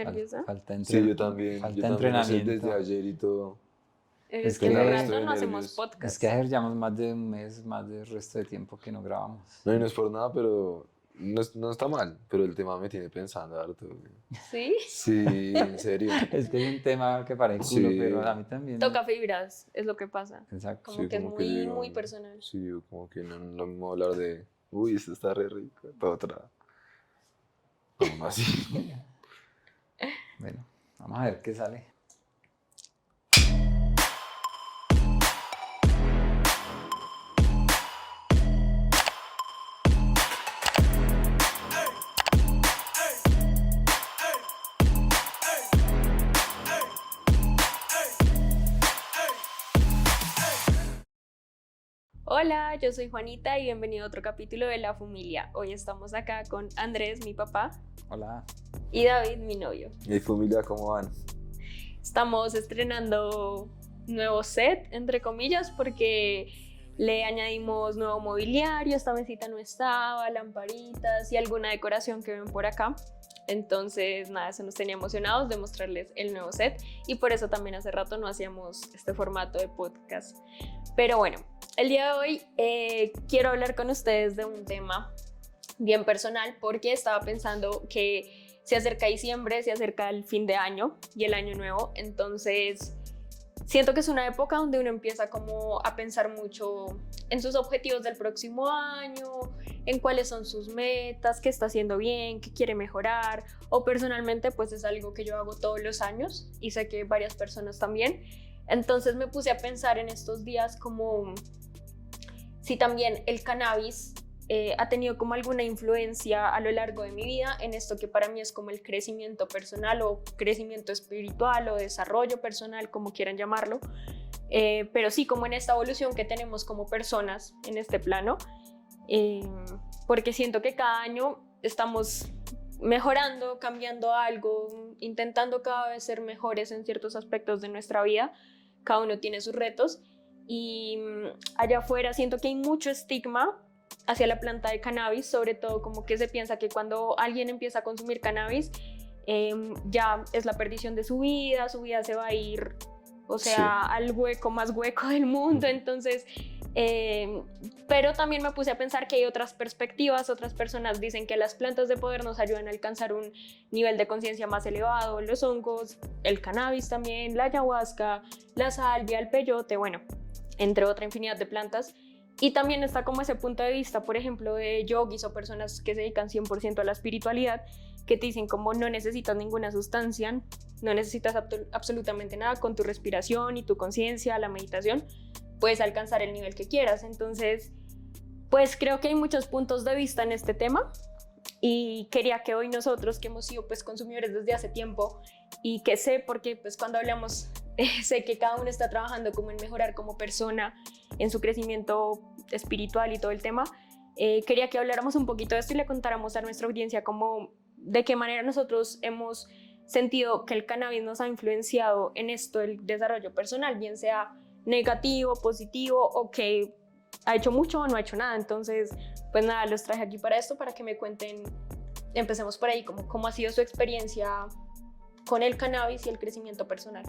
¿Nerviosa? Falta Sí, yo también. Falta Yo también no sé, entrenamiento. desde ayer y todo. Es Es que que hace estoy rato no hacemos nervioso. podcast. Es que ayer llevamos más de un mes, más del resto de tiempo que no grabamos. No, y no es por nada, pero no está mal. Pero el tema me tiene pensando harto. ¿Sí? Sí, en serio. Es que es un tema que parece culo, Sí. pero a mí también. Toca fibras, es lo que pasa. Exacto. Como Sí, que es como muy, yo digo, muy personal. Sí, como que no es lo mismo hablar de, uy, esto está re rico, todo otra. Aún así. Bueno, vamos a ver qué sale. Hola, yo soy Juanita y bienvenido a otro capítulo de La Familia. Hoy estamos acá con Andrés, mi papá, Hola. y David, mi novio. ¿Y familia cómo van? Estamos estrenando nuevo set, entre comillas, porque le añadimos nuevo mobiliario. Esta mesita no estaba, lamparitas y alguna decoración que ven por acá. Entonces, nada, eso nos tenía emocionados de mostrarles el nuevo set y por eso también hace rato no hacíamos este formato de podcast. Pero bueno, el día de hoy quiero hablar con ustedes de un tema bien personal porque estaba pensando que se acerca diciembre, se acerca el fin de año y el año nuevo, entonces siento que es una época donde uno empieza como a pensar mucho en sus objetivos del próximo año, en cuáles son sus metas, qué está haciendo bien, qué quiere mejorar, o personalmente pues es algo que yo hago todos los años y sé que varias personas también. Entonces me puse a pensar en estos días como si también el cannabis ha tenido como alguna influencia a lo largo de mi vida en esto que para mí es como el crecimiento personal o crecimiento espiritual o desarrollo personal, como quieran llamarlo, pero sí como en esta evolución que tenemos como personas en este plano, porque siento que cada año estamos mejorando, cambiando algo, intentando cada vez ser mejores en ciertos aspectos de nuestra vida. Cada uno tiene sus retos y allá afuera siento que hay mucho estigma hacia la planta de cannabis, sobre todo como que se piensa que cuando alguien empieza a consumir cannabis ya es la perdición de su vida se va a ir, o sea, sí, al hueco más hueco del mundo. Entonces, pero también me puse a pensar que hay otras perspectivas. Otras personas dicen que las plantas de poder nos ayudan a alcanzar un nivel de conciencia más elevado, los hongos, el cannabis también, la ayahuasca, la salvia, el peyote, bueno, entre otra infinidad de plantas. Y también está como ese punto de vista, por ejemplo, de yogis o personas que se dedican 100% a la espiritualidad, que te dicen como no necesitas ninguna sustancia, no necesitas absolutamente nada, con tu respiración y tu conciencia, la meditación, puedes alcanzar el nivel que quieras. Entonces, pues creo que hay muchos puntos de vista en este tema y quería que hoy nosotros, que hemos sido pues consumidores desde hace tiempo y que sé, porque pues cuando hablamos, sé que cada uno está trabajando como en mejorar como persona, en su crecimiento espiritual y todo el tema, quería que habláramos un poquito de esto y le contáramos a nuestra audiencia como de qué manera nosotros hemos sentido que el cannabis nos ha influenciado en esto, el desarrollo personal, bien sea negativo, positivo, o que ha hecho mucho o no ha hecho nada. Entonces, pues nada, los traje aquí para esto, para que me cuenten, empecemos por ahí, como cómo ha sido su experiencia con el cannabis y el crecimiento personal.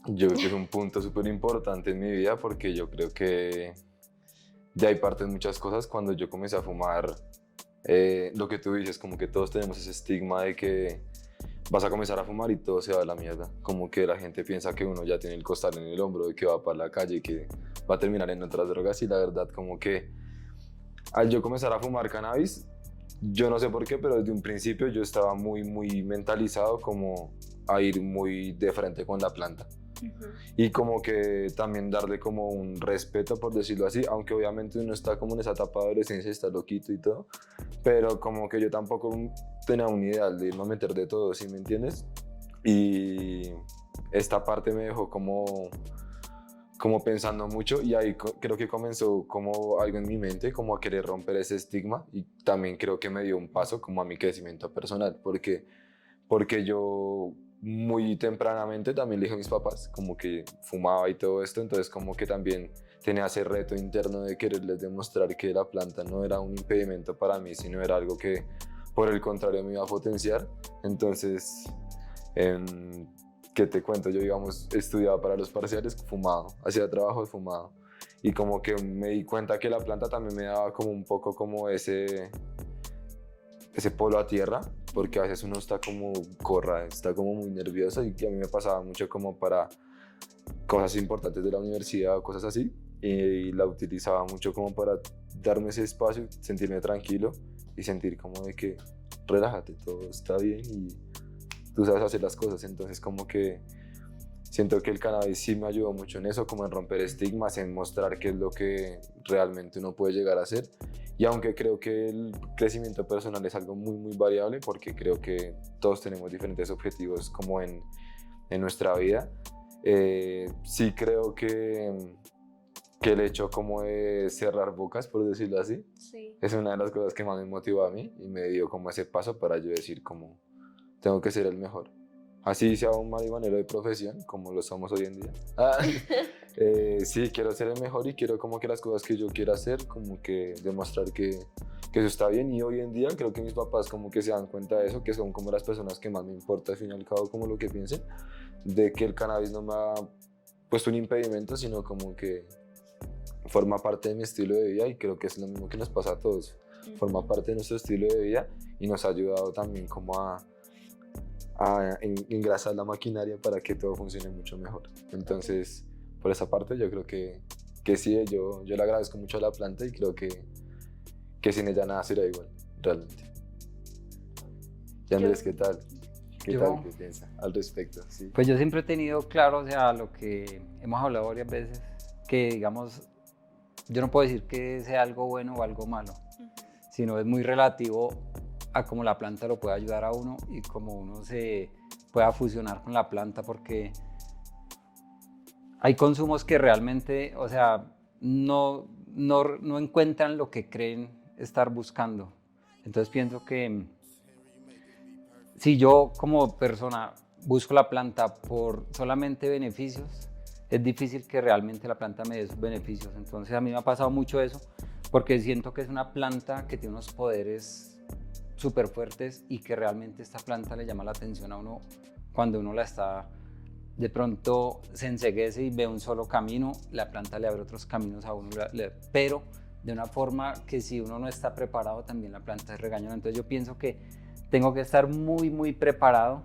Yo creo que es un punto súper importante en mi vida porque yo creo que de ahí parten muchas cosas. Cuando yo comencé a fumar, lo que tú dices, como que todos tenemos ese estigma de que vas a comenzar a fumar y todo se va a la mierda. Como que la gente piensa que uno ya tiene el costal en el hombro, de que va para la calle y que va a terminar en otras drogas, y la verdad como que al yo comenzar a fumar cannabis, yo no sé por qué, pero desde un principio yo estaba muy mentalizado como a ir muy de frente con la planta. Y como que también darle como un respeto, por decirlo así, aunque obviamente uno está como en esa etapa de adolescencia, está loquito y todo, pero como que yo tampoco tenía un ideal de irme a meter de todo, ¿sí me entiendes? Y esta parte me dejó como pensando mucho, y ahí creo que comenzó como algo en mi mente, como a querer romper ese estigma, y también creo que me dio un paso como a mi crecimiento personal, porque yo muy tempranamente también le dije a mis papás como que fumaba y todo esto, entonces como que también tenía ese reto interno de quererles demostrar que la planta no era un impedimento para mí, sino era algo que por el contrario me iba a potenciar. Entonces, ¿qué te cuento? Yo, digamos, estudiaba para los parciales fumado, hacía trabajo de fumado. Y como que me di cuenta que la planta también me daba como un poco como ese polo a tierra, porque a veces uno está como está como muy nervioso, y que a mí me pasaba mucho como para cosas importantes de la universidad o cosas así, y la utilizaba mucho como para darme ese espacio, sentirme tranquilo y sentir como de que relájate, todo está bien y tú sabes hacer las cosas. Entonces como que siento que el cannabis sí me ayudó mucho en eso, como en romper estigmas, en mostrar qué es lo que realmente uno puede llegar a hacer. Y aunque creo que el crecimiento personal es algo muy, muy variable, porque creo que todos tenemos diferentes objetivos como en nuestra vida, sí creo que el hecho como de cerrar bocas, por decirlo así, Sí. es una de las cosas que más me motivó a mí y me dio como ese paso para yo decir como tengo que ser el mejor. Así sea un marihuanero de profesión, como lo somos hoy en día. Sí, quiero ser el mejor y quiero como que las cosas que yo quiera hacer, como que demostrar que eso está bien. Y hoy en día creo que mis papás como que se dan cuenta de eso, que son como las personas que más me importa al fin y al cabo como lo que piensen, de que el cannabis no me ha puesto un impedimento, sino como que forma parte de mi estilo de vida, y creo que es lo mismo que nos pasa a todos. Forma parte de nuestro estilo de vida y nos ha ayudado también como a engrasar la maquinaria para que todo funcione mucho mejor. Entonces, por esa parte yo creo que sí, yo le agradezco mucho a la planta y creo que sin ella nada sería igual, realmente. Y Andrés, ¿qué tal? ¿Qué tal? ¿Qué piensa al respecto? Sí. Pues yo siempre he tenido claro, o sea, lo que hemos hablado varias veces, que digamos, yo no puedo decir que sea algo bueno o algo malo, sino es muy relativo a cómo la planta lo puede ayudar a uno y cómo uno se pueda fusionar con la planta, porque hay consumos que realmente, o sea, no encuentran lo que creen estar buscando. Entonces pienso que si yo como persona busco la planta por solamente beneficios, es difícil que realmente la planta me dé sus beneficios. Entonces a mí me ha pasado mucho eso, porque siento que es una planta que tiene unos poderes súper fuertes y que realmente esta planta le llama la atención a uno cuando uno la está, de pronto se enceguece y ve un solo camino, la planta le abre otros caminos a uno, pero de una forma que si uno no está preparado también la planta es regañona. Entonces yo pienso que tengo que estar muy, muy preparado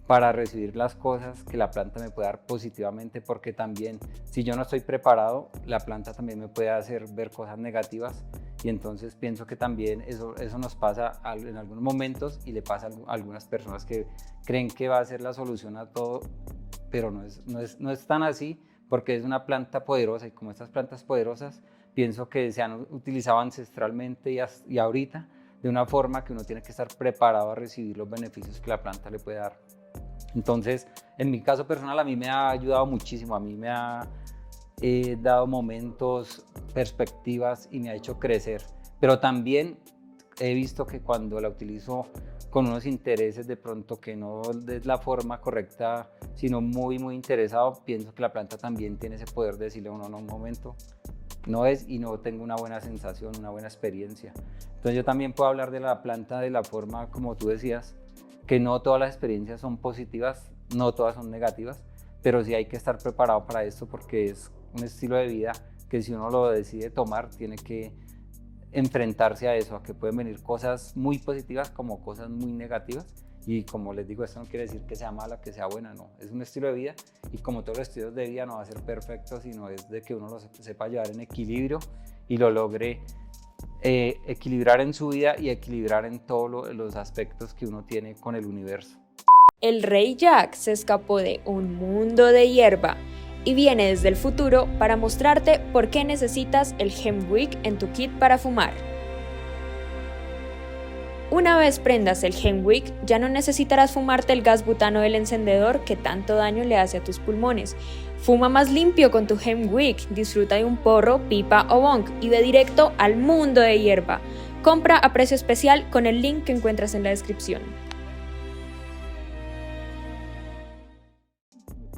para recibir las cosas que la planta me puede dar positivamente, porque también si yo no estoy preparado, la planta también me puede hacer ver cosas negativas, y entonces pienso que también eso nos pasa en algunos momentos y le pasa a algunas personas que creen que va a ser la solución a todo, pero no es tan así, porque es una planta poderosa, y como estas plantas poderosas pienso que se han utilizado ancestralmente y ahorita de una forma que uno tiene que estar preparado a recibir los beneficios que la planta le puede dar. Entonces, en mi caso personal, a mí me ha ayudado muchísimo, a mí me ha dado momentos, perspectivas, y me ha hecho crecer. Pero también he visto que cuando la utilizo con unos intereses de pronto que no es la forma correcta, sino muy, muy interesado, pienso que la planta también tiene ese poder de decirle a uno, no, un momento, no es, y no tengo una buena sensación, una buena experiencia. Entonces yo también puedo hablar de la planta de la forma como tú decías, que no todas las experiencias son positivas, no todas son negativas, pero sí hay que estar preparado para esto, porque es un estilo de vida que si uno lo decide tomar, tiene que enfrentarse a eso, a que pueden venir cosas muy positivas como cosas muy negativas. Y como les digo, esto no quiere decir que sea mala, que sea buena, no, es un estilo de vida, y como todos los estilos de vida no va a ser perfecto, sino es de que uno lo sepa llevar en equilibrio y lo logre equilibrar en su vida y equilibrar en todos los aspectos que uno tiene con el universo. El Rey Jack se escapó de un mundo de hierba y viene desde el futuro para mostrarte por qué necesitas el Hemp Wick en tu kit para fumar. Una vez prendas el Hemp Wick, ya no necesitarás fumarte el gas butano del encendedor que tanto daño le hace a tus pulmones. Fuma más limpio con tu Hemp Wick, disfruta de un porro, pipa o bong y ve directo al mundo de hierba. Compra a precio especial con el link que encuentras en la descripción.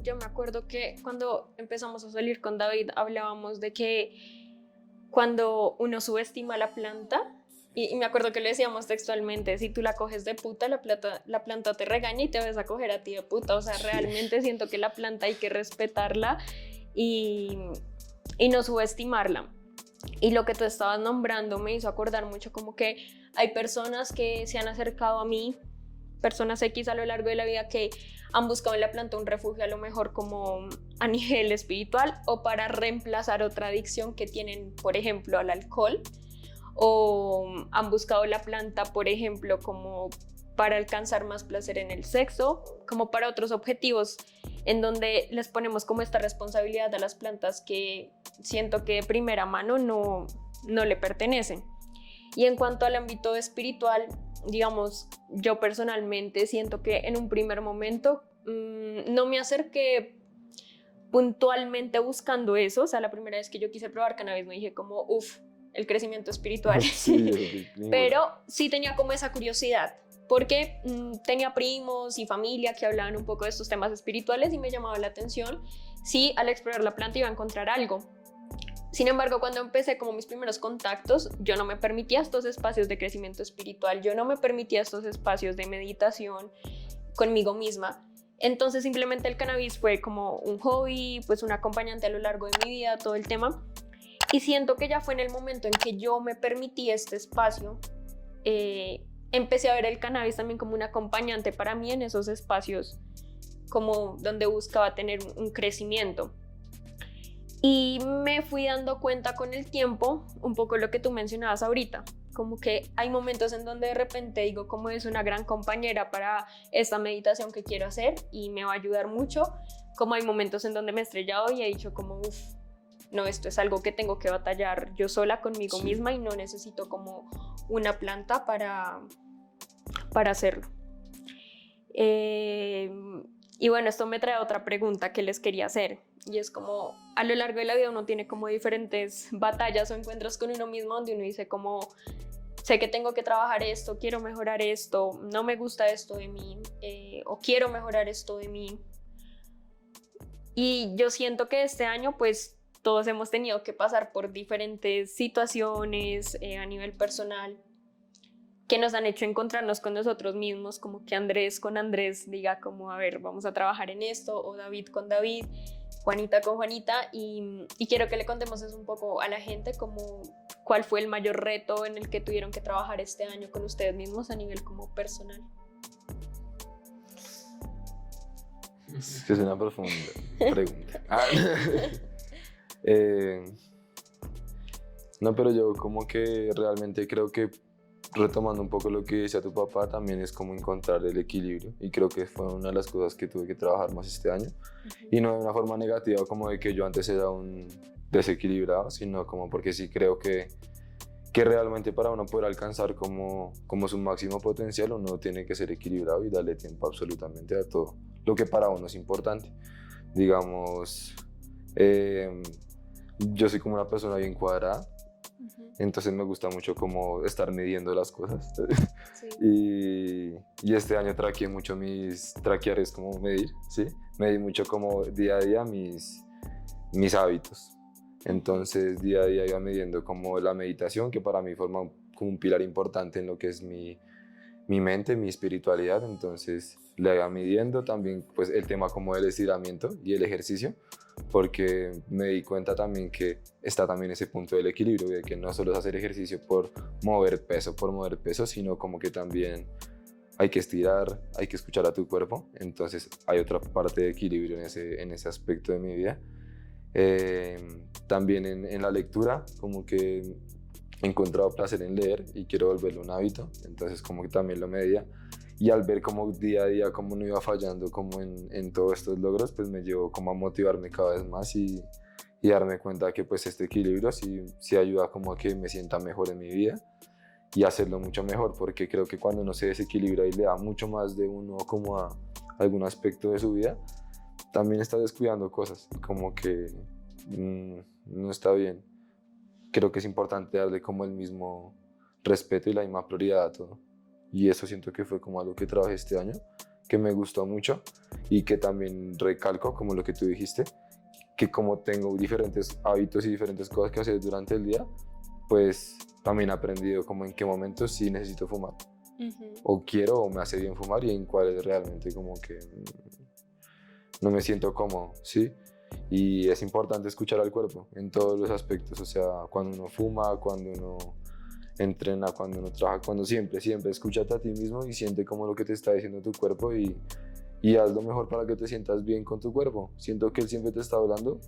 Yo me acuerdo que cuando empezamos a salir con David hablábamos de que cuando uno subestima la planta, Y me acuerdo que le decíamos textualmente, si tú la coges de puta, la planta te regaña y te vas a coger a ti de puta. O sea, realmente siento que la planta hay que respetarla y no subestimarla. Y lo que tú estabas nombrando me hizo acordar mucho como que hay personas que se han acercado a mí, personas X a lo largo de la vida que han buscado en la planta un refugio a lo mejor como a nivel espiritual o para reemplazar otra adicción que tienen, por ejemplo, al alcohol, o han buscado la planta, por ejemplo, como para alcanzar más placer en el sexo, como para otros objetivos en donde les ponemos como esta responsabilidad a las plantas que siento que de primera mano no le pertenecen. Y en cuanto al ámbito espiritual, digamos, yo personalmente siento que en un primer momento no me acerqué puntualmente buscando eso. O sea, la primera vez que yo quise probar cannabis me dije como, uff, el crecimiento espiritual. Sí, Pero sí tenía como esa curiosidad, porque tenía primos y familia que hablaban un poco de estos temas espirituales y me llamaba la atención si al explorar la planta iba a encontrar algo. Sin embargo, cuando empecé como mis primeros contactos, yo no me permitía estos espacios de crecimiento espiritual, yo no me permitía estos espacios de meditación conmigo misma. Entonces simplemente el cannabis fue como un hobby, pues un acompañante a lo largo de mi vida, todo el tema. Y siento que ya fue en el momento en que yo me permití este espacio, empecé a ver el cannabis también como un acompañante para mí en esos espacios, como donde buscaba tener un crecimiento. Y me fui dando cuenta con el tiempo, un poco lo que tú mencionabas ahorita, como que hay momentos en donde de repente digo como es una gran compañera para esta meditación que quiero hacer y me va a ayudar mucho, como hay momentos en donde me he estrellado y he dicho como uff, no, esto es algo que tengo que batallar yo sola conmigo misma y no necesito como una planta para hacerlo. Y bueno, esto me trae otra pregunta que les quería hacer, y es como a lo largo de la vida uno tiene como diferentes batallas o encuentros con uno mismo donde uno dice como sé que tengo que trabajar esto, quiero mejorar esto, no me gusta esto de mí, o quiero mejorar esto de mí. Y yo siento que este año pues todos hemos tenido que pasar por diferentes situaciones a nivel personal que nos han hecho encontrarnos con nosotros mismos, como que Andrés con Andrés diga como, a ver, vamos a trabajar en esto, o David con David, Juanita con Juanita, y quiero que le contemos eso un poco a la gente, como cuál fue el mayor reto en el que tuvieron que trabajar este año con ustedes mismos a nivel como personal. Es una profunda pregunta. No, pero yo como que realmente creo que retomando un poco lo que decía tu papá, también es como encontrar el equilibrio, y creo que fue una de las cosas que tuve que trabajar más este año, y no de una forma negativa como de que yo antes era un desequilibrado, sino como porque sí creo que realmente para uno poder alcanzar como su máximo potencial uno tiene que ser equilibrado y darle tiempo absolutamente a todo lo que para uno es importante. Digamos, yo soy como una persona bien cuadrada, entonces me gusta mucho como estar midiendo las cosas. Sí. Y este año traqueé mucho traquear es como medir, ¿sí? Medí mucho como día a día mis hábitos. Entonces día a día iba midiendo como la meditación, que para mí forma como un pilar importante en lo que es mi mente, mi espiritualidad. Entonces la iba midiendo también pues el tema como del estiramiento y el ejercicio, porque me di cuenta también que está también ese punto del equilibrio, de que no solo es hacer ejercicio por mover peso, sino como que también hay que estirar, hay que escuchar a tu cuerpo. Entonces hay otra parte de equilibrio en ese aspecto de mi vida. También en la lectura, como que he encontrado placer en leer y quiero volverlo un hábito, entonces como que también lo medía, y al ver como día a día cómo no iba fallando como en todos estos logros, pues me llevó como a motivarme cada vez más y darme cuenta que pues este equilibrio sí ayuda como a que me sienta mejor en mi vida y hacerlo mucho mejor, porque creo que cuando uno se desequilibra y le da mucho más de uno como a algún aspecto de su vida, también está descuidando cosas y como que no está bien. Creo que es importante darle como el mismo respeto y la misma prioridad a todo. Y eso siento que fue como algo que trabajé este año, que me gustó mucho, y que también recalco, como lo que tú dijiste, que como tengo diferentes hábitos y diferentes cosas que hacer durante el día, pues también he aprendido como en qué momentos sí necesito fumar. Ujú. O quiero o me hace bien fumar y en cuáles realmente como que no me siento cómodo, ¿sí? Y es importante escuchar al cuerpo en todos los aspectos, o sea, cuando uno fuma, cuando uno entrena, cuando uno trabaja, cuando siempre escúchate a ti mismo y siente como lo que te está diciendo tu cuerpo y haz lo mejor para que te sientas bien con tu cuerpo. Siento que él siempre te está hablando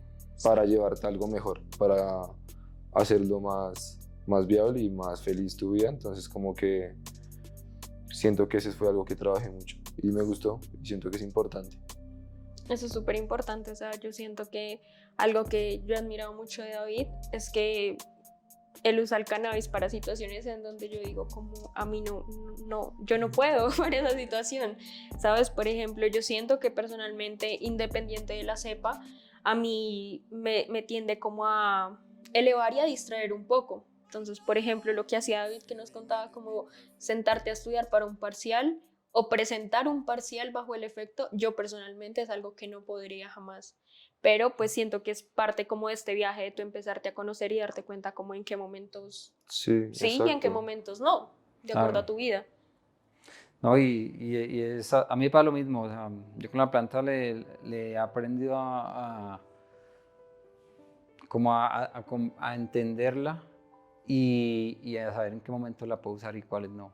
para llevarte a algo mejor, para hacerlo más viable y más feliz tu vida, entonces como que siento que ese fue algo que trabajé mucho y me gustó y siento que es importante. Eso es súper importante, o sea, yo siento que algo que yo he admirado mucho de David es que él usa el cannabis para situaciones en donde yo digo como a mí no, yo no puedo para esa situación, ¿sabes? Por ejemplo, yo siento que personalmente, independiente de la cepa, a mí me tiende como a elevar y a distraer un poco. Entonces, por ejemplo, lo que hacía David, que nos contaba como sentarte a estudiar para un parcial o presentar un parcial bajo el efecto, yo personalmente es algo que no podría jamás. Pero pues siento que es parte como de este viaje de tú empezarte a conocer y darte cuenta como en qué momentos Sí, sí y en qué exacto. momentos no, de acuerdo Claro. a tu vida. No, y es, a mí pasa lo mismo, o sea, yo con la planta le he aprendido como a entenderla y a saber en qué momento la puedo usar y cuáles no.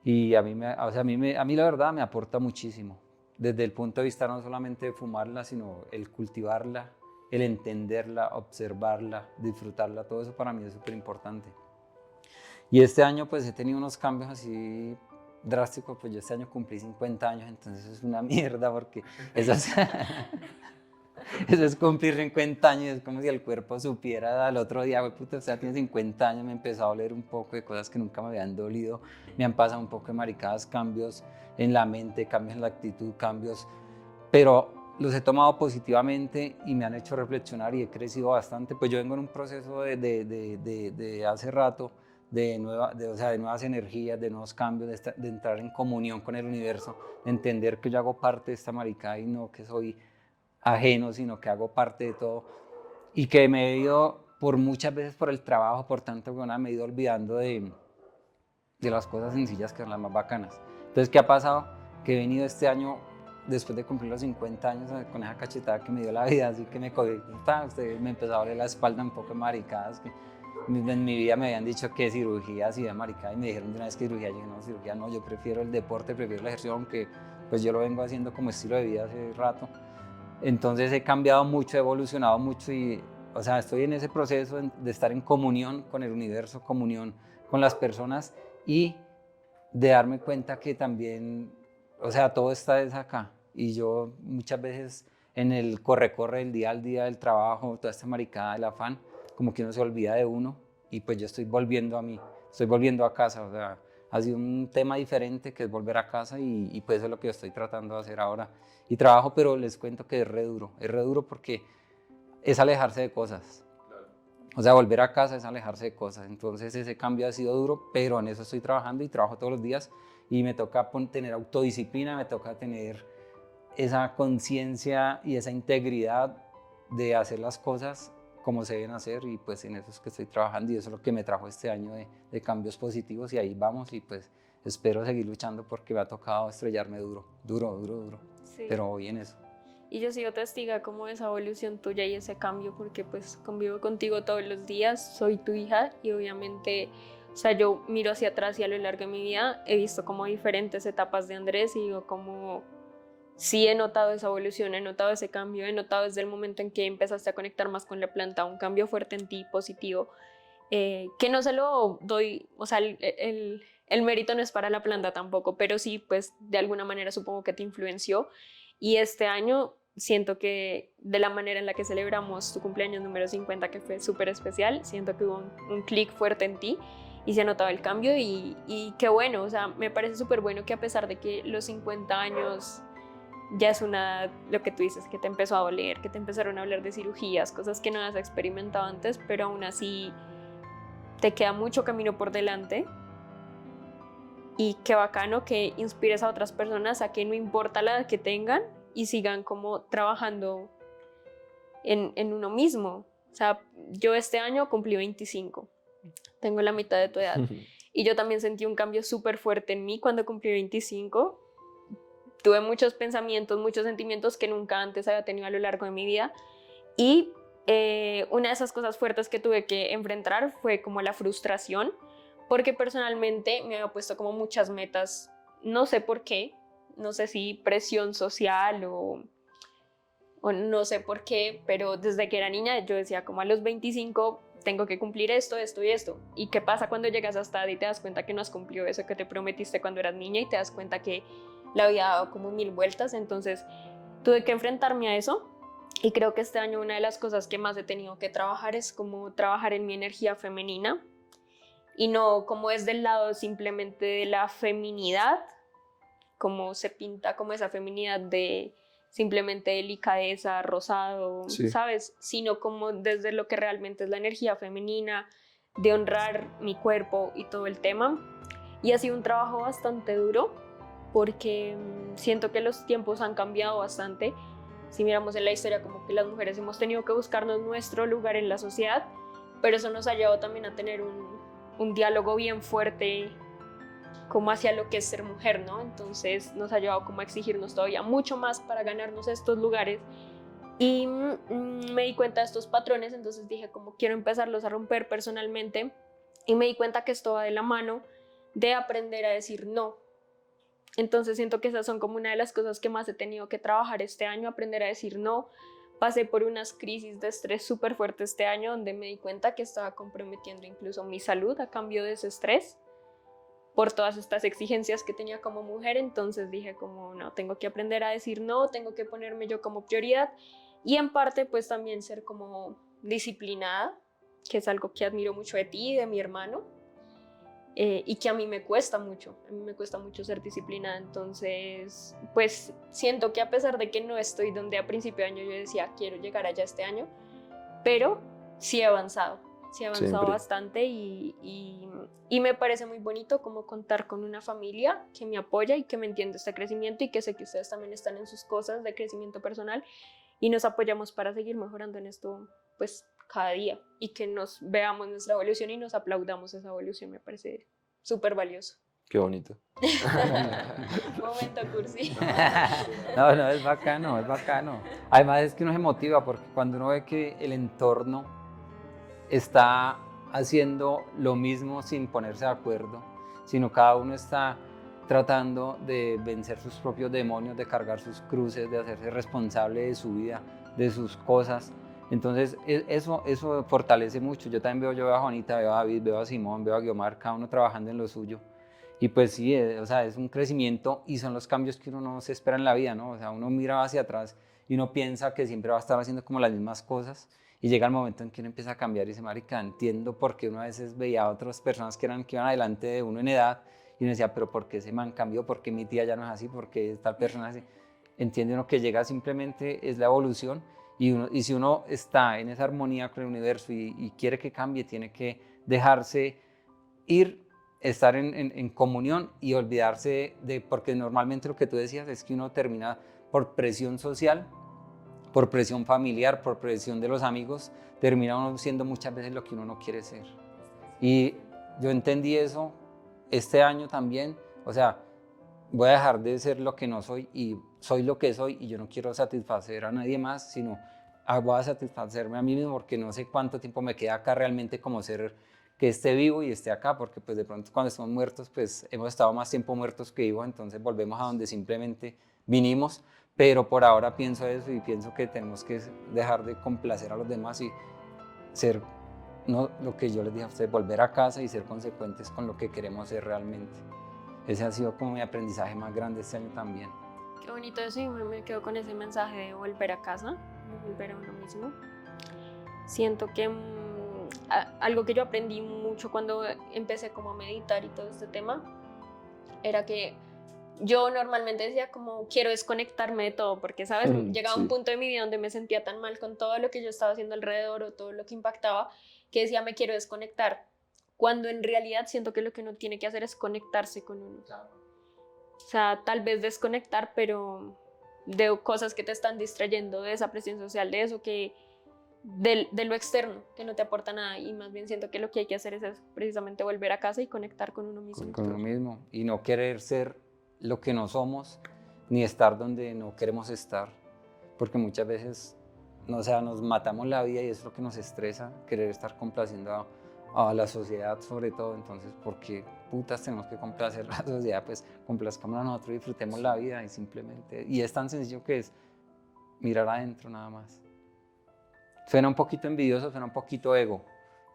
Y a mí, o sea, a mí la verdad me aporta muchísimo, desde el punto de vista no solamente de fumarla, sino el cultivarla, el entenderla, observarla, disfrutarla, todo eso para mí es súper importante. Y este año pues he tenido unos cambios así drásticos, pues yo este año cumplí 50 años, entonces es una mierda porque eso es, eso es cumplir 50 años, es como si el cuerpo supiera al otro día, güey, puta, o sea, tiene 50 años, me empezó a doler un poco de cosas que nunca me habían dolido, me han pasado un poco de maricadas, cambios en la mente, cambios en la actitud, cambios, pero los he tomado positivamente y me han hecho reflexionar y he crecido bastante. Pues yo vengo en un proceso de hace rato, o sea, de nuevas energías, de nuevos cambios, de entrar en comunión con el universo, de entender que yo hago parte de esta maricada y no que soy ajeno, sino que hago parte de todo y que me he ido por muchas veces por el trabajo, por tanto, bueno, me he ido olvidando de las cosas sencillas que son las más bacanas. Entonces, ¿qué ha pasado? Que he venido este año, después de cumplir los 50 años, con esa cachetada que me dio la vida, así que me cogí, me empezó a doler la espalda un poco de maricadas, que en mi vida me habían dicho que cirugías y de maricada, y me dijeron de una vez que cirugía, yo dije, no, cirugía no, yo prefiero el deporte, prefiero el ejercicio, aunque pues yo lo vengo haciendo como estilo de vida hace rato. Entonces he cambiado mucho, he evolucionado mucho y, o sea, estoy en ese proceso de estar en comunión con el universo, comunión con las personas y de darme cuenta que también, o sea, todo está es acá. Y yo muchas veces en el corre-corre del día al día del trabajo, toda esta maricada del afán, como que uno se olvida de uno y pues yo estoy volviendo a mí, estoy volviendo a casa, o sea, ha sido un tema diferente que es volver a casa y pues eso es lo que yo estoy tratando de hacer ahora. Y trabajo, pero les cuento que es re duro porque es alejarse de cosas. O sea, volver a casa es alejarse de cosas. Entonces ese cambio ha sido duro, pero en eso estoy trabajando y trabajo todos los días y me toca tener autodisciplina, me toca tener esa conciencia y esa integridad de hacer las cosas como se deben hacer y pues en eso es que estoy trabajando y eso es lo que me trajo este año de cambios positivos y ahí vamos y pues espero seguir luchando porque me ha tocado estrellarme duro, Sí. pero voy en eso. Y yo sigo testiga como de esa evolución tuya y ese cambio porque pues convivo contigo todos los días, soy tu hija y obviamente, o sea, yo miro hacia atrás y a lo largo de mi vida he visto como diferentes etapas de Andrés y digo como sí he notado esa evolución, he notado ese cambio, he notado desde el momento en que empezaste a conectar más con la planta, un cambio fuerte en ti, positivo, que no se lo doy, o sea, el mérito no es para la planta tampoco, pero sí, pues de alguna manera supongo que te influenció y este año siento que de la manera en la que celebramos tu cumpleaños número 50, que fue súper especial, siento que hubo un clic fuerte en ti y se ha notado el cambio y qué bueno, o sea, me parece súper bueno que a pesar de que los 50 años ya es lo que tú dices, que te empezó a doler, que te empezaron a hablar de cirugías, cosas que no has experimentado antes, pero aún así te queda mucho camino por delante y qué bacano que inspires a otras personas a que no importa la edad que tengan y sigan como trabajando en uno mismo. O sea, yo este año cumplí 25 tengo la mitad de tu edad. Y yo también sentí un cambio súper fuerte en mí cuando cumplí 25. Tuve muchos pensamientos, muchos sentimientos que nunca antes había tenido a lo largo de mi vida. Y una de esas cosas fuertes que tuve que enfrentar fue como la frustración, porque personalmente me había puesto como muchas metas, no sé por qué, no sé si presión social o no sé por qué, pero desde que era niña yo decía como a los 25 tengo que cumplir esto, esto y esto. ¿Y qué pasa cuando llegas hasta ahí y te das cuenta que no has cumplido eso que te prometiste cuando eras niña y te das cuenta que la vida ha dado como 1000 vueltas? Entonces tuve que enfrentarme a eso y creo que este año una de las cosas que más he tenido que trabajar es como trabajar en mi energía femenina y no como desde el lado simplemente de la feminidad, como se pinta como esa feminidad de simplemente delicadeza, rosado, Sí. ¿sabes? Sino como desde lo que realmente es la energía femenina, de honrar mi cuerpo y todo el tema. Y ha sido un trabajo bastante duro porque siento que los tiempos han cambiado bastante. Si miramos en la historia, como que las mujeres hemos tenido que buscarnos nuestro lugar en la sociedad, pero eso nos ha llevado también a tener un diálogo bien fuerte como hacia lo que es ser mujer, ¿no? Entonces nos ha llevado como a exigirnos todavía mucho más para ganarnos estos lugares y me di cuenta de estos patrones, entonces dije como quiero empezarlos a romper personalmente y me di cuenta que esto va de la mano de aprender a decir no. Entonces siento que esas son como una de las cosas que más he tenido que trabajar este año, aprender a decir no. Pasé por unas crisis de estrés súper fuertes este año donde me di cuenta que estaba comprometiendo incluso mi salud a cambio de ese estrés por todas estas exigencias que tenía como mujer. Entonces dije como no, tengo que aprender a decir no, tengo que ponerme yo como prioridad y en parte pues también ser como disciplinada, que es algo que admiro mucho de ti y de mi hermano. Y que a mí me cuesta mucho ser disciplinada. Entonces pues siento que a pesar de que no estoy donde a principio de año yo decía quiero llegar allá este año, pero sí he avanzado Siempre. bastante y me parece muy bonito como contar con una familia que me apoya y que me entiende este crecimiento y que sé que ustedes también están en sus cosas de crecimiento personal y nos apoyamos para seguir mejorando en esto pues cada día y que nos veamos nuestra evolución y nos aplaudamos esa evolución. Me parece súper valioso. Qué bonito. Momento cursi. No, no, es bacano, es bacano. Además es que uno se motiva porque cuando uno ve que el entorno está haciendo lo mismo sin ponerse de acuerdo, sino cada uno está tratando de vencer sus propios demonios, de cargar sus cruces, de hacerse responsable de su vida, de sus cosas. Entonces eso fortalece mucho. Yo también veo a Juanita, veo a David, veo a Simón, veo a Guiomar, cada uno trabajando en lo suyo. Y pues sí, o sea, es un crecimiento y son los cambios que uno no se espera en la vida, ¿no? O sea, uno mira hacia atrás y uno piensa que siempre va a estar haciendo como las mismas cosas y llega el momento en que uno empieza a cambiar y dice, marica, entiendo por qué uno a veces veía a otras personas que iban adelante de uno en edad y uno decía, pero ¿por qué ese man cambió? ¿Por qué mi tía ya no es así? ¿Por qué tal persona es así? Entiende uno que llega simplemente, es la evolución y si uno está en esa armonía con el universo y quiere que cambie, tiene que dejarse ir, estar en comunión y olvidarse de, porque normalmente lo que tú decías es que uno termina por presión social, por presión familiar, por presión de los amigos, termina uno siendo muchas veces lo que uno no quiere ser. Y yo entendí eso este año también, o sea, voy a dejar de ser lo que no soy y soy lo que soy y yo no quiero satisfacer a nadie más, sino voy a satisfacerme a mí mismo porque no sé cuánto tiempo me queda acá realmente como ser que esté vivo y esté acá, porque pues de pronto cuando estamos muertos pues hemos estado más tiempo muertos que vivos, entonces volvemos a donde simplemente vinimos, pero por ahora pienso eso y pienso que tenemos que dejar de complacer a los demás y ser, no, lo que yo les dije a ustedes, volver a casa y ser consecuentes con lo que queremos ser realmente. Ese ha sido como mi aprendizaje más grande este año también. Qué bonito eso y me quedo con ese mensaje de volver a casa, de volver a uno mismo. Siento que algo que yo aprendí mucho cuando empecé como a meditar y todo este tema era que yo normalmente decía como quiero desconectarme de todo porque, ¿sabes? Llegaba un punto de mi vida donde me sentía tan mal con todo lo que yo estaba haciendo alrededor o todo lo que impactaba que decía me quiero desconectar, cuando en realidad siento que lo que uno tiene que hacer es conectarse con uno. O sea, tal vez desconectar, pero de cosas que te están distrayendo, de esa presión social, de eso que de lo externo, que no te aporta nada, y más bien siento que lo que hay que hacer es eso, precisamente volver a casa y conectar con uno mismo. Con uno mismo y no querer ser lo que no somos ni estar donde no queremos estar, porque muchas veces o sea, nos matamos la vida y es lo que nos estresa, querer estar complaciendo a la sociedad sobre todo. Entonces, ¿por qué putas tenemos que complacer a la sociedad? Pues complazcamos a nosotros, disfrutemos la vida y simplemente, y es tan sencillo que es mirar adentro nada más. Suena un poquito envidioso, suena un poquito ego,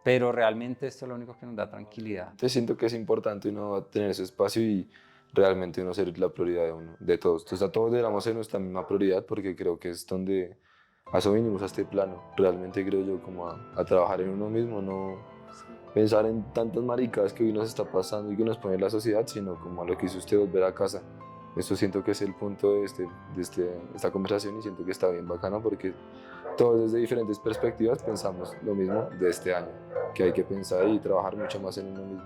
pero realmente esto es lo único que nos da tranquilidad. Entonces siento que es importante uno tener ese espacio y realmente uno ser la prioridad de uno, de todos. Entonces a todos deberíamos ser nuestra misma prioridad porque creo que es donde a eso vinimos a este plano. Realmente creo yo como a trabajar en uno mismo, no pensar en tantas maricadas que hoy nos está pasando y que nos pone la sociedad, sino como a lo que hizo usted, volver a casa. Esto siento que es el punto de esta conversación y siento que está bien bacano porque todos desde diferentes perspectivas pensamos lo mismo de este año, que hay que pensar y trabajar mucho más en uno mismo.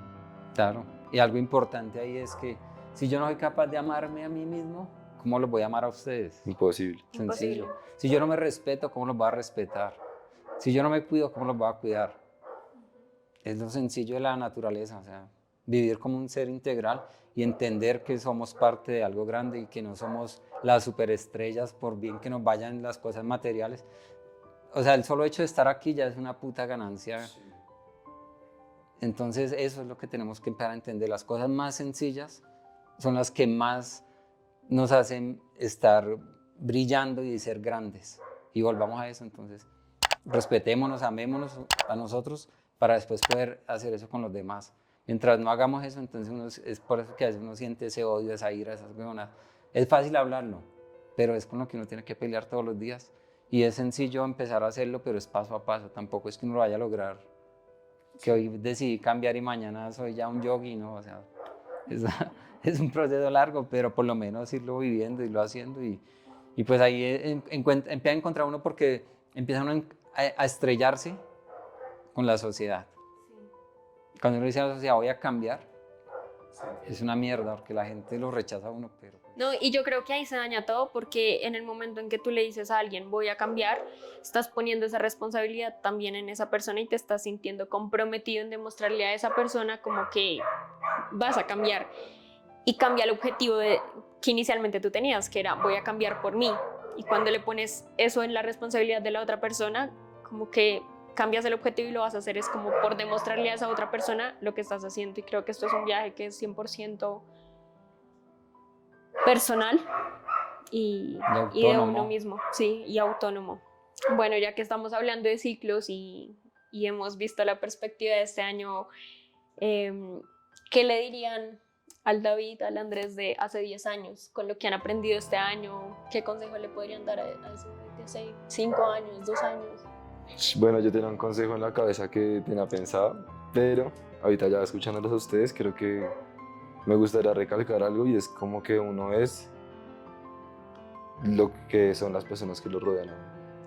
Claro, y algo importante ahí es que si yo no soy capaz de amarme a mí mismo, ¿cómo los voy a amar a ustedes? Imposible. Sencillo. Imposible. Si yo no me respeto, ¿cómo los voy a respetar? Si yo no me cuido, ¿cómo los voy a cuidar? Es lo sencillo de la naturaleza, o sea, vivir como un ser integral y entender que somos parte de algo grande y que no somos las superestrellas por bien que nos vayan las cosas materiales. O sea, el solo hecho de estar aquí ya es una puta ganancia. Sí. Entonces eso es lo que tenemos que empezar a entender. Las cosas más sencillas son las que más nos hacen estar brillando y ser grandes. Y volvamos a eso, entonces respetémonos, amémonos a nosotros para después poder hacer eso con los demás. Mientras no hagamos eso, entonces es por eso que a veces uno siente ese odio, esa ira, esas huevonas. Es fácil hablarlo, pero es con lo que uno tiene que pelear todos los días. Y es sencillo empezar a hacerlo, pero es paso a paso. Tampoco es que uno lo vaya a lograr. Que hoy decidí cambiar y mañana soy ya un yogi, ¿no? O sea, es un proceso largo, pero por lo menos irlo viviendo, irlo haciendo. Y pues ahí empieza a encontrar uno porque empieza uno a estrellarse con la sociedad. Cuando uno dice a la sociedad voy a cambiar, es una mierda porque la gente lo rechaza a uno, pero... No, y yo creo que ahí se daña todo porque en el momento en que tú le dices a alguien voy a cambiar, estás poniendo esa responsabilidad también en esa persona y te estás sintiendo comprometido en demostrarle a esa persona como que vas a cambiar. Y cambia el objetivo que inicialmente tú tenías, que era voy a cambiar por mí. Y cuando le pones eso en la responsabilidad de la otra persona, como que cambias el objetivo y lo vas a hacer es como por demostrarle a esa otra persona lo que estás haciendo. Y creo que esto es un viaje que es 100% personal y de uno mismo, sí, y autónomo. Bueno, ya que estamos hablando de ciclos y hemos visto la perspectiva de este año, ¿qué le dirían al David, al Andrés de hace 10 años, con lo que han aprendido este año? ¿Qué consejo le podrían dar a ese de hace 5 años, 2 años? Bueno, yo tenía un consejo en la cabeza que tenía pensado, pero ahorita ya escuchándolos a ustedes, creo que me gustaría recalcar algo y es como que uno es lo que son las personas que lo rodean.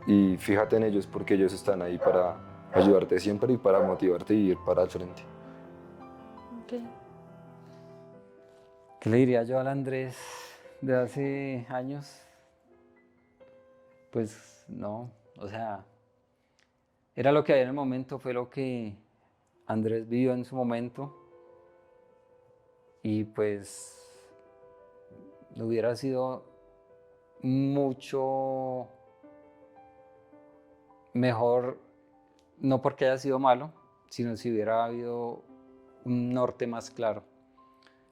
Y fíjate en ellos porque ellos están ahí para ayudarte siempre y para motivarte y ir para el frente. Okay. ¿Qué le diría yo al Andrés de hace años? Pues no, o sea, era lo que había en el momento, fue lo que Andrés vivió en su momento y pues hubiera sido mucho mejor, no porque haya sido malo, sino si hubiera habido un norte más claro.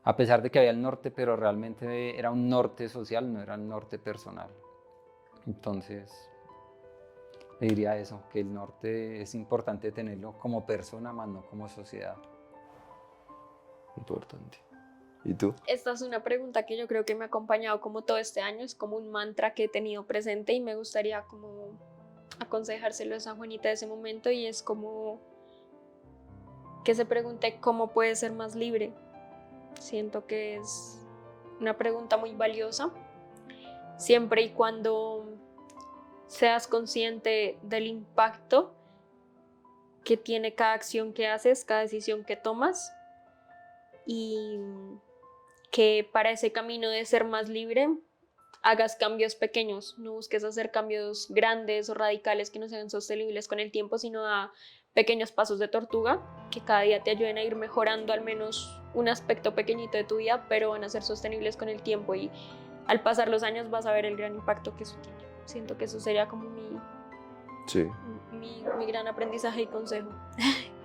A pesar de que había el norte, pero realmente era un norte social, no era un norte personal. Entonces, le diría eso, que el norte es importante tenerlo como persona, más no como sociedad. Importante. ¿Y tú? Esta es una pregunta que yo creo que me ha acompañado como todo este año, es como un mantra que he tenido presente y me gustaría como aconsejárselo a esa Juanita de ese momento, y es como que se pregunte cómo puede ser más libre. Siento que es una pregunta muy valiosa, siempre y cuando seas consciente del impacto que tiene cada acción que haces, cada decisión que tomas, y que para ese camino de ser más libre hagas cambios pequeños, no busques hacer cambios grandes o radicales que no sean sostenibles con el tiempo, sino a pequeños pasos de tortuga que cada día te ayuden a ir mejorando al menos un aspecto pequeñito de tu vida, pero van a ser sostenibles con el tiempo y al pasar los años vas a ver el gran impacto que eso tiene. Siento que eso sería como Sí. mi gran aprendizaje y consejo.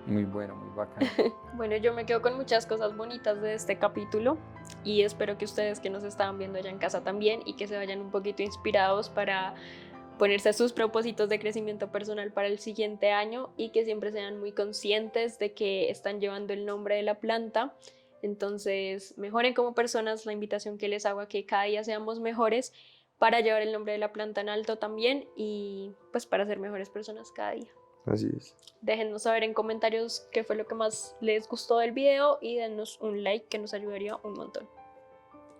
Muy bueno, muy bacano. Bueno, yo me quedo con muchas cosas bonitas de este capítulo y espero que ustedes que nos estaban viendo allá en casa también y que se vayan un poquito inspirados para ponerse sus propósitos de crecimiento personal para el siguiente año y que siempre sean muy conscientes de que están llevando el nombre de la planta. Entonces, mejoren como personas, la invitación que les hago a que cada día seamos mejores para llevar el nombre de la planta en alto también y pues para ser mejores personas cada día. Así es. Déjennos saber en comentarios qué fue lo que más les gustó del video y denos un like que nos ayudaría un montón.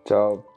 Chao.